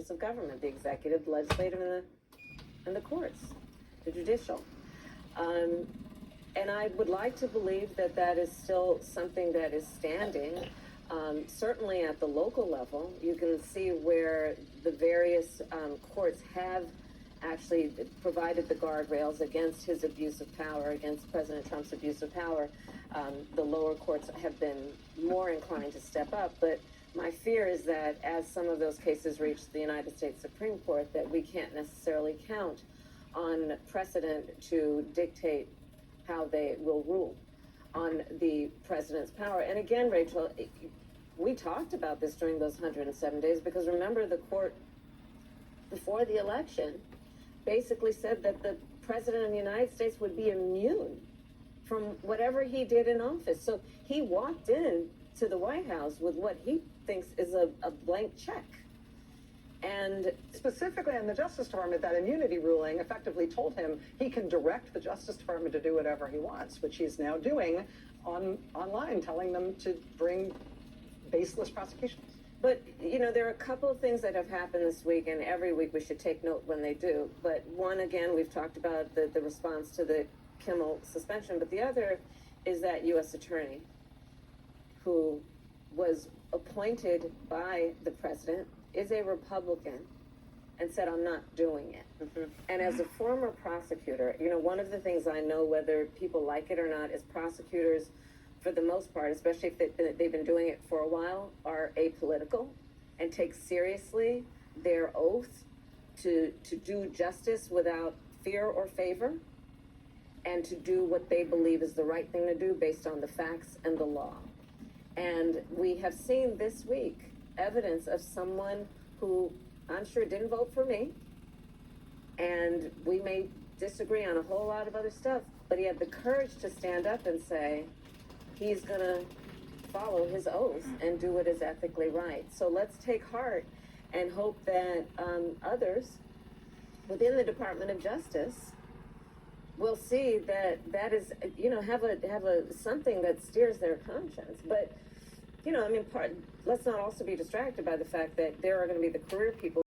branches of government, the executive, the legislative, and the courts, the judicial. And I would like to believe that that is still something that is standing. Certainly at the local level, you can see where the various courts have actually provided the guardrails against his abuse of power, against President Trump's abuse of power. The lower courts have been more inclined to step up, but my fear is that as some of those cases reach the United States Supreme Court, that we can't necessarily count on precedent to dictate how they will rule on the president's power. And again, Rachel, we talked about this during those 107 days, because remember, the court before the election basically said that the president of the United States would be immune from whatever he did in office. So he walked in to the White House with what he thinks is a blank check. And specifically in the Justice Department, that immunity ruling effectively told him he can direct the Justice Department to do whatever he wants, which he's now doing online, telling them to bring baseless prosecutions. But, you know, there are a couple of things that have happened this week, and every week we should take note when they do. But one, again, we've talked about the response to the Kimmel suspension, but the other is that U.S. attorney who was appointed by the president, is a Republican, and said, I'm not doing it. Mm-hmm. And as a former prosecutor, you know, one of the things I know, whether people like it or not, is prosecutors, for the most part, especially if they've been doing it for a while, are apolitical and take seriously their oath to do justice without fear or favor, and to do what they believe is the right thing to do based on the facts and the law. And we have seen this week evidence of someone who I'm sure didn't vote for me, and we may disagree on a whole lot of other stuff, but he had the courage to stand up and say he's going to follow his oath and do what is ethically right. So let's take heart and hope that others within the Department of Justice will see that that is, you know, have a something that steers their conscience. But, you know, I mean, let's not also be distracted by the fact that there are going to be the career people